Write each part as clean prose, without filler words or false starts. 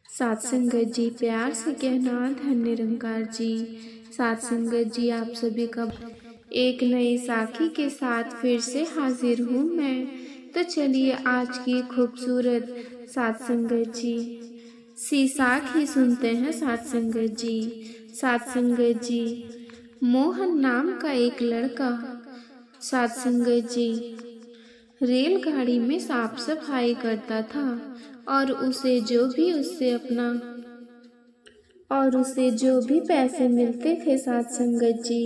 साथ संगत जी, प्यार से कहना धन निरंकार जी। साथ संगत जी, आप सभी का एक नई साखी के साथ फिर से हाजिर हूँ मैं। तो चलिए आज की खूबसूरत साथ संगत जी सी साखी सुनते हैं। साथ संगत जी, साथ संगत जी, मोहन नाम का एक लड़का साथ संगत जी रेलगाड़ी में साफ सफाई करता था और उसे जो भी पैसे मिलते थे साथ संगत जी,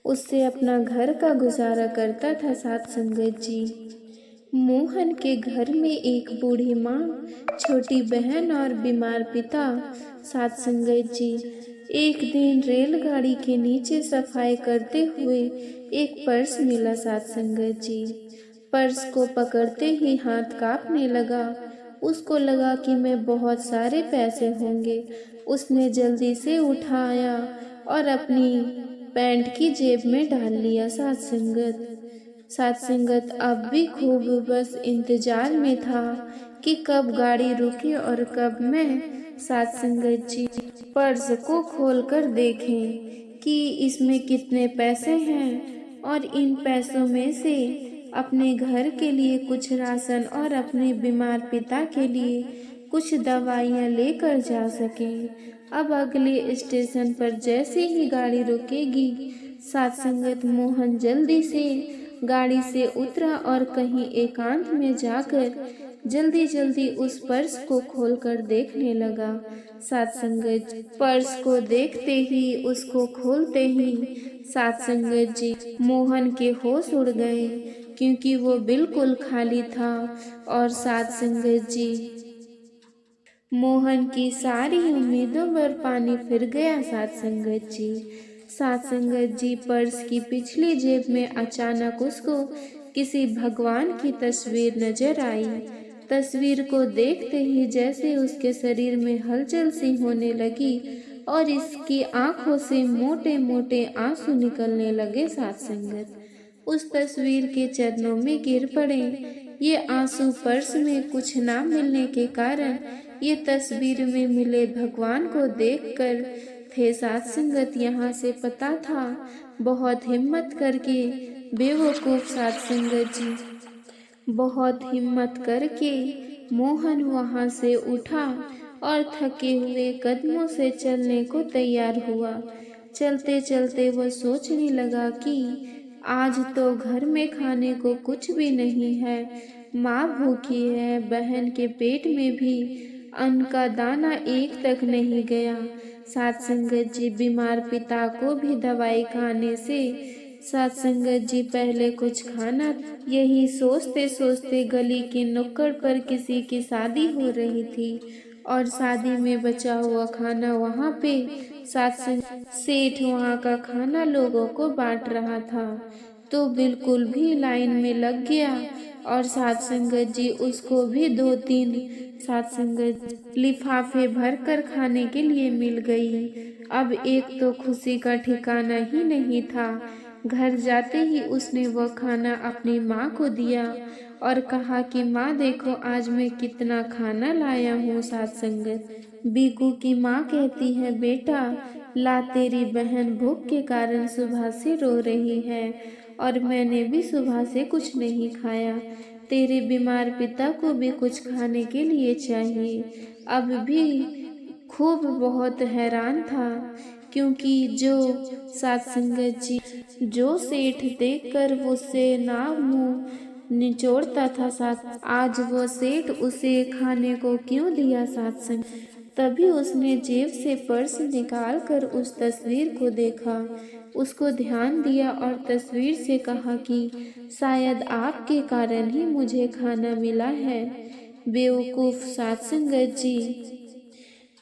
उससे अपना घर का गुजारा करता था साथ संगत जी। मोहन के घर में एक बूढ़ी माँ, छोटी बहन और बीमार पिता साथ संगत जी। एक दिन रेलगाड़ी के नीचे सफाई करते हुए एक पर्स मिला साथ संगत जी। पर्स को पकड़ते ही हाथ कांपने लगा। उसको लगा कि मैं बहुत सारे पैसे होंगे। उसने जल्दी से उठाया और अपनी पैंट की जेब में डाल लिया साथ संगत अब भी खूब बस इंतजार में था कि कब गाड़ी रुके और कब मैं साथ संगत जी पर्स को खोलकर देखें कि इसमें कितने पैसे हैं और इन पैसों में से अपने घर के लिए कुछ राशन और अपने बीमार पिता के लिए कुछ दवाइयाँ लेकर जा सकें। अब अगले स्टेशन पर जैसे ही गाड़ी रुकेगी, साथ संगत मोहन जल्दी से गाड़ी से उतरा और कहीं एकांत में जाकर जल्दी जल्दी उस पर्स को खोलकर देखने लगा। साथ संगत पर्स को देखते ही, उसको खोलते ही साथ संगत जी मोहन के होश उड़ गए, क्योंकि वो बिल्कुल खाली था। और साथ संगत जी मोहन की सारी उम्मीदों पर पानी फिर गया साथ संगत जी। साथ संगत जी पर्स की पिछली जेब में अचानक उसको किसी भगवान की तस्वीर नजर आई। तस्वीर को देखते ही जैसे उसके शरीर में हलचल सी होने लगी और इसकी आंखों से मोटे मोटे आंसू निकलने लगे। साथ संगत उस तस्वीर के चरणों में गिर पड़े। ये आंसू पर्स में कुछ ना मिलने के कारण ये तस्वीर में मिले भगवान को देखकर थे। साथ संगत यहाँ से पता था, बहुत हिम्मत करके बेवकूफ साथ संगत जी, बहुत हिम्मत करके मोहन वहाँ से उठा और थके हुए कदमों से चलने को तैयार हुआ। चलते चलते वह सोचने लगा कि आज तो घर में खाने को कुछ भी नहीं है, माँ भूखी है, बहन के पेट में भी अन्न का दाना एक तक नहीं गया। साथ संगत जी बीमार पिता को भी दवाई खाने से साथ संगत जी पहले कुछ खाना। यही सोचते सोचते गली के नुक्कड़ पर किसी की शादी हो रही थी और शादी में बचा हुआ खाना वहाँ पे साथ संगत सेठ वहाँ का खाना लोगों को बांट रहा था, तो बिल्कुल भी लाइन में लग गया और साथ संगत जी उसको भी 2-3 साथ संगत लिफाफे भरकर खाने के लिए मिल गई। अब एक तो खुशी का ठिकाना ही नहीं था। घर जाते ही उसने वह खाना अपनी माँ को दिया और कहा कि माँ देखो आज मैं कितना खाना लाया हूँ। साथ संगत बीकू की माँ कहती है, बेटा ला, तेरी बहन भूख के कारण सुबह से रो रही है और मैंने भी सुबह से कुछ नहीं खाया। तेरे बीमार पिता को भी कुछ खाने के लिए चाहिए। अब भी खूब बहुत हैरान था, क्योंकि जो साथ संगत जी जो सेठ देखकर उससे ना मुंह निचोड़ता था, साथ आज वो सेठ उसे खाने को क्यों दिया। साथ संगत तभी उसने जेब से पर्स निकाल कर उस तस्वीर को देखा, उसको ध्यान दिया और तस्वीर से कहा कि शायद आपके कारण ही मुझे खाना मिला है। बेवकूफ साथ संगत जी,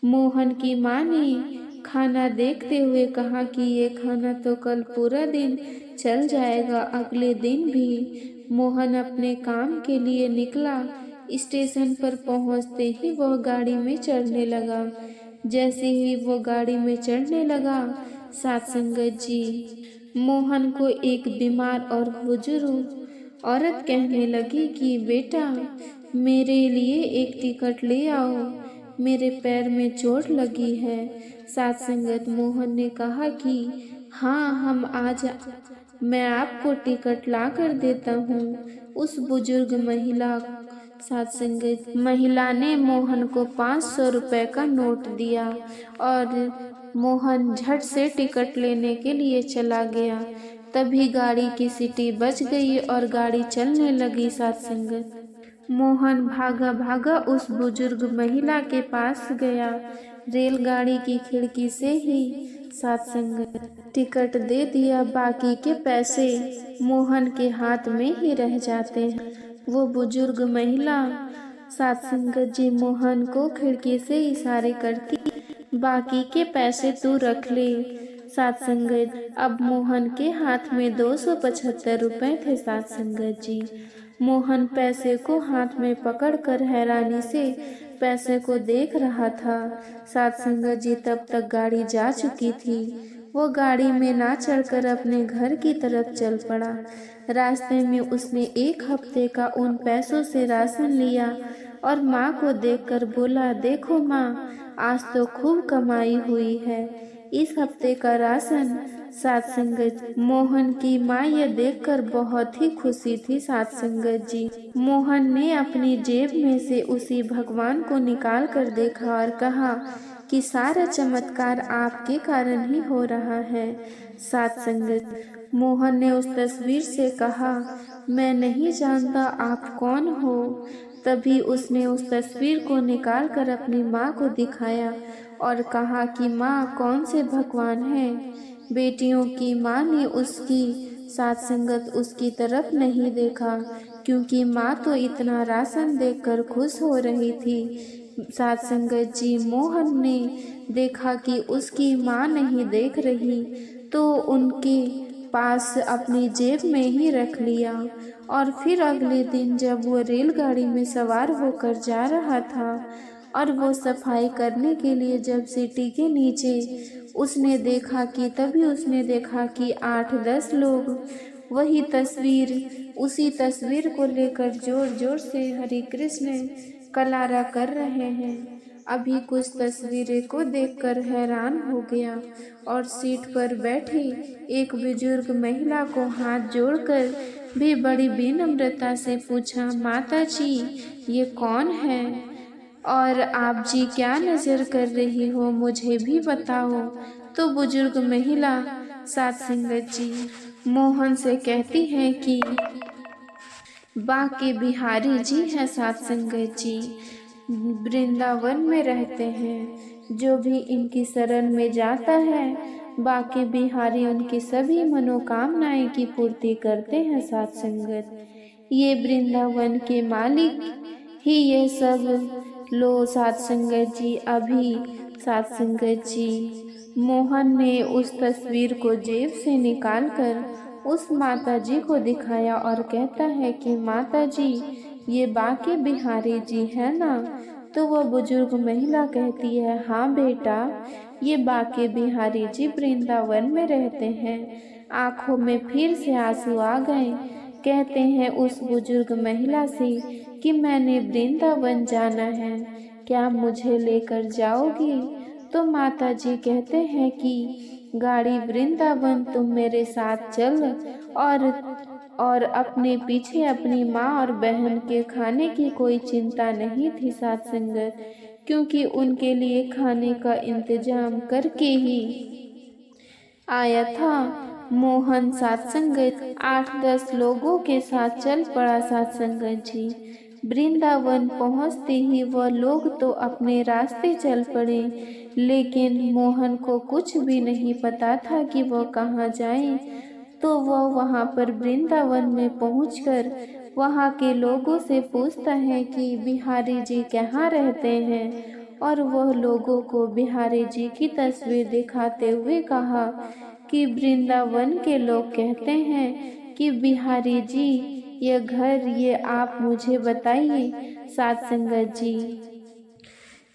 मोहन की माँ ने खाना देखते हुए कहा कि ये खाना तो कल पूरा दिन चल जाएगा। अगले दिन भी मोहन अपने काम के लिए निकला। स्टेशन पर पहुंचते ही वह गाड़ी में चढ़ने लगा। जैसे ही वो गाड़ी में चढ़ने लगा, साथ संगत जी मोहन को एक बीमार और बुजुर्ग औरत कहने लगी कि बेटा मेरे लिए एक टिकट ले आओ। मेरे पैर में चोट लगी है। सात संगत मोहन ने कहा कि हाँ, मैं आपको टिकट ला कर देता हूँ। उस बुजुर्ग महिला ने मोहन को 500 रुपए का नोट दिया और मोहन झट से टिकट लेने के लिए चला गया। तभी गाड़ी की सीटी बज गई और गाड़ी चलने लगी। सात संगत मोहन भागा भागा उस बुजुर्ग महिला के पास गया। रेलगाड़ी की खिड़की से ही सात संगत टिकट दे दिया। बाकी के पैसे मोहन के हाथ में ही रह जाते हैं। वो बुजुर्ग महिला सात संगत जी मोहन को खिड़की से इशारे करती, बाकी के पैसे तू रख ले। सात संगत अब मोहन के हाथ में 275 रुपए थे। सात संगत जी मोहन पैसे को हाथ में पकड़कर हैरानी से पैसे को देख रहा था। सात संगत जी तब तक गाड़ी जा चुकी थी। वो गाड़ी में ना चढ़कर अपने घर की तरफ चल पड़ा। रास्ते में उसने 1 हफ्ते का उन पैसों से राशन लिया और माँ को देखकर बोला, देखो माँ, आज तो खूब कमाई हुई है, इस हफ्ते का राशन। सात संगत मोहन की माँ ये देखकर बहुत ही खुशी थी। सात संगत जी मोहन ने अपनी जेब में से उसी भगवान को निकाल कर देखा और कहा कि सारा चमत्कार आपके कारण ही हो रहा है। सात संगत मोहन ने उस तस्वीर से कहा, मैं नहीं जानता आप कौन हो। तभी उसने उस तस्वीर को निकाल कर अपनी माँ को दिखाया और कहा कि माँ, कौन से भगवान हैं? बेटियों की माँ ने सात संगत उसकी तरफ नहीं देखा, क्योंकि माँ तो इतना राशन देखकर खुश हो रही थी। सात संगत जी मोहन ने देखा कि उसकी माँ नहीं देख रही, तो उनके पास अपनी जेब में ही रख लिया। और फिर अगले दिन जब वो रेलगाड़ी में सवार होकर जा रहा था और वो सफाई करने के लिए जब सीटी के नीचे उसने देखा कि 8-10 लोग उसी तस्वीर को लेकर जोर जोर से हरे कृष्ण कलारा कर रहे हैं। अभी कुछ तस्वीरें को देखकर हैरान हो गया और सीट पर बैठी एक बुजुर्ग महिला को हाथ जोड़कर भी बड़ी विनम्रता से पूछा, माता जी, ये कौन है और आप जी क्या नजर कर रही हो, मुझे भी बताओ। तो बुजुर्ग महिला सात संगत जी मोहन से कहती है कि बाके बिहारी जी हैं। सात संगत जी वृंदावन में रहते हैं। जो भी इनकी शरण में जाता है, बाके बिहारी उनकी सभी मनोकामनाएं की पूर्ति करते हैं। सात संगत ये वृंदावन के मालिक ही ये सब लो। सात संगत जी अभी सात संगत जी मोहन ने उस तस्वीर को जेब से निकालकर उस माता जी को दिखाया और कहता है कि माता जी, ये बाके बिहारी जी है ना? तो वह बुजुर्ग महिला कहती है, हाँ बेटा, ये बाके बिहारी जी वृंदावन में रहते हैं। आंखों में फिर से आंसू आ गए। कहते हैं उस बुजुर्ग महिला से कि मैंने वृंदावन जाना है, क्या मुझे लेकर जाओगी? तो माता जी कहते हैं कि गाड़ी वृंदावन, तुम मेरे साथ चल। और अपने पीछे अपनी माँ और बहन के खाने की कोई चिंता नहीं थी। सात संगत क्योंकि उनके लिए खाने का इंतजाम करके ही आया था। मोहन सात संगत 8-10 लोगों के साथ चल पड़ा। सात संगत जी वृंदावन पहुँचते ही वह लोग तो अपने रास्ते चल पड़े, लेकिन मोहन को कुछ भी नहीं पता था कि वह कहाँ जाए। तो वह वहाँ पर वृंदावन में पहुंचकर वहाँ के लोगों से पूछता है कि बिहारी जी कहाँ रहते हैं, और वह लोगों को बिहारी जी की तस्वीर दिखाते हुए कहा कि वृंदावन के लोग कहते हैं कि बिहारी जी ये घर, ये आप मुझे बताइए सात संगत जी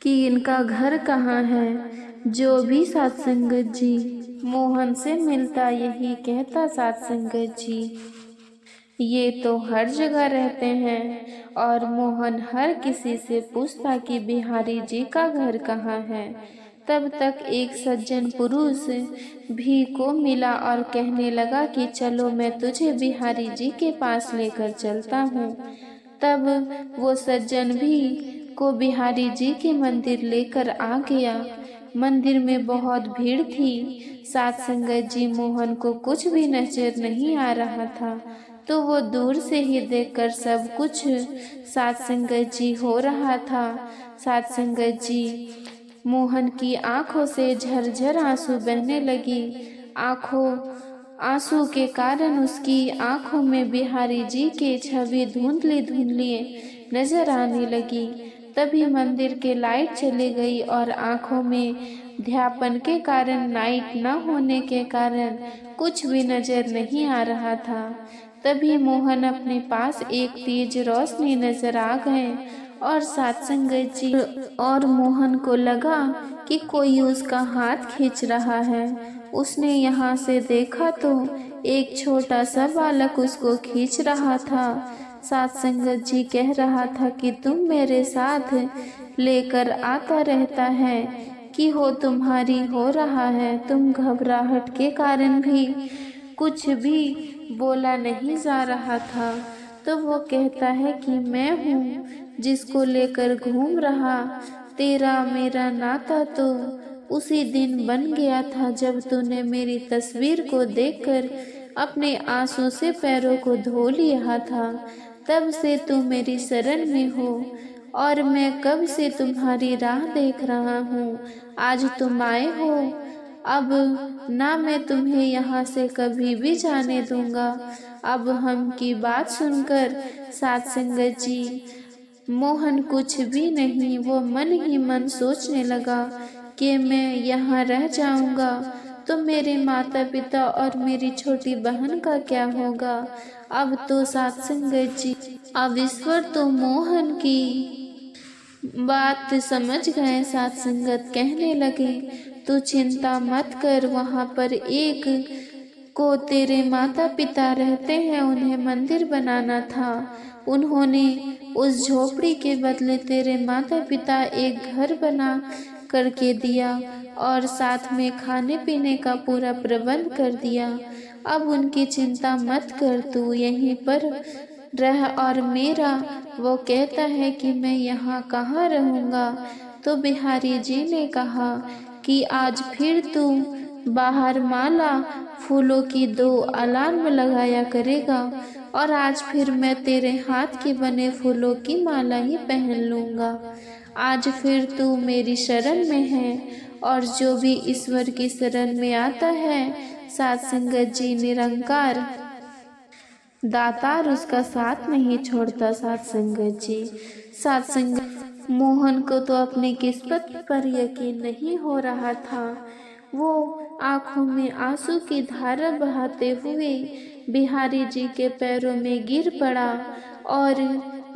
कि इनका घर कहाँ है। जो भी सात संगत जी मोहन से मिलता यही कहता सात संगत जी ये तो हर जगह रहते हैं। और मोहन हर किसी से पूछता कि बिहारी जी का घर कहाँ है। तब तक एक सज्जन पुरुष भी को मिला और कहने लगा कि चलो मैं तुझे बिहारी जी के पास लेकर चलता हूँ। तब वो सज्जन भी को बिहारी जी के मंदिर लेकर आ गया। मंदिर में बहुत भीड़ थी। साध संगत जी मोहन को कुछ भी नजर नहीं आ रहा था, तो वो दूर से ही देखकर सब कुछ साध संगत जी हो रहा था। साध संगत जी मोहन की आंखों से झरझर आंसू बहने लगी। आंसू के कारण उसकी आंखों में बिहारी जी की छवि धुंधली धुंधली नजर आने लगी। तभी मंदिर के लाइट चली गई और आंखों में ध्यापन के कारण लाइट न होने के कारण कुछ भी नजर नहीं आ रहा था। तभी मोहन अपने पास एक तेज रोशनी नजर आ गए और साध संगत जी और मोहन को लगा कि कोई उसका हाथ खींच रहा है। उसने यहाँ से देखा तो एक छोटा सा बालक उसको खींच रहा था। साध संगत जी कह रहा था कि तुम मेरे साथ लेकर आता रहता है कि हो तुम्हारी हो रहा है। तुम घबराहट के कारण भी कुछ भी बोला नहीं जा रहा था। तो वो कहता है कि मैं हूँ जिसको लेकर घूम रहा। तेरा मेरा नाता तो उसी दिन बन गया था जब तूने मेरी तस्वीर को देखकर अपने आंसू से पैरों को धो लिया था। तब से तू मेरी शरण में हो और मैं कब से तुम्हारी राह देख रहा हूँ। आज तुम आए हो, अब ना मैं तुम्हें यहाँ से कभी भी जाने दूंगा। अब हम की बात सुनकर साध संगत जी मोहन कुछ भी नहीं, वो मन ही मन सोचने लगा कि मैं यहाँ रह जाऊंगा तो मेरे माता पिता और मेरी छोटी बहन का क्या होगा। अब तो साध संगत जी अब ईश्वर तो मोहन की बात समझ गए। साध संगत कहने लगे तू चिंता मत कर, वहाँ पर एक को तेरे माता पिता रहते हैं, उन्हें मंदिर बनाना था। उन्होंने उस झोपड़ी के बदले तेरे माता पिता एक घर बना करके दिया और साथ में खाने पीने का पूरा प्रबंध कर दिया। अब उनकी चिंता मत कर, तू यहीं पर रह। और मेरा वो कहता है कि मैं यहाँ कहाँ रहूँगा। तो बिहारी जी ने कहा कि आज फिर तू बाहर माला फूलों की 2 अलार्म लगाया करेगा और आज फिर मैं तेरे हाथ के बने फूलों की माला ही पहन लूँगा। आज फिर तू मेरी शरण में है और जो भी ईश्वर की शरण में आता है, साध संगत जी निरंकार दातार उसका साथ नहीं छोड़ता। साध संगत जी साध संगत मोहन को तो अपनी किस्मत पर यकीन नहीं हो रहा था। वो आंखों में आंसू की धारा बहाते हुए बिहारी जी के पैरों में गिर पड़ा और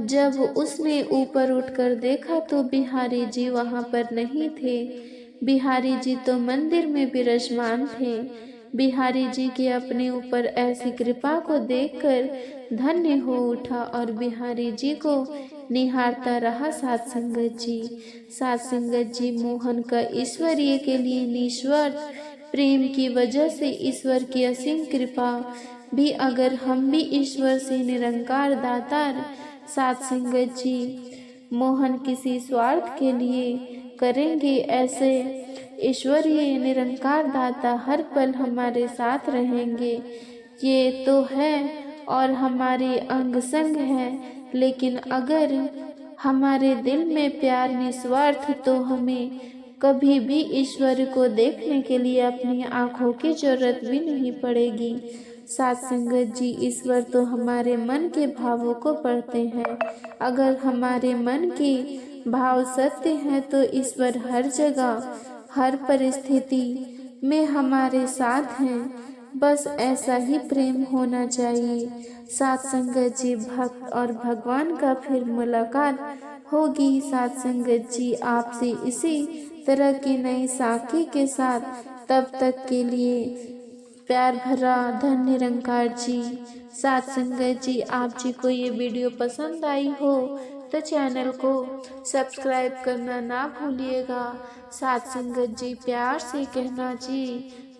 जब उसने ऊपर उठकर देखा तो बिहारी जी वहां पर नहीं थे। बिहारी जी तो मंदिर में विराजमान थे। बिहारी जी की अपने ऊपर ऐसी कृपा को देखकर धन्य हो उठा और बिहारी जी को निहारता रहा साध संगत जी। साध संगत जी मोहन का ईश्वरीय के लिए निस्वार्थ प्रेम की वजह से ईश्वर की असीम कृपा भी, अगर हम भी ईश्वर से निरंकार दातार साध संगत जी मोहन किसी स्वार्थ के लिए करेंगे, ऐसे ईश्वरीय निरंकार दाता हर पल हमारे साथ रहेंगे। ये तो है और हमारे अंग संग है, लेकिन अगर हमारे दिल में प्यार निस्वार्थ तो हमें कभी भी ईश्वर को देखने के लिए अपनी आँखों की जरूरत भी नहीं पड़ेगी। साध संगत जी ईश्वर तो हमारे मन के भावों को पढ़ते हैं। अगर हमारे मन के भाव सत्य हैं तो ईश्वर हर जगह हर परिस्थिति में हमारे साथ हैं। बस ऐसा ही प्रेम होना चाहिए। साध संगत जी भक्त और भगवान का फिर मुलाकात होगी। साध संगत जी आपसे इसी तरह की नई साखी के साथ, तब तक के लिए प्यार भरा धन निरंकार जी। साथ संगत जी, आप जी को ये वीडियो पसंद आई हो तो चैनल को सब्सक्राइब करना ना भूलिएगा। साथ संगत जी, प्यार से कहना जी,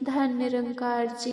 धन निरंकार जी।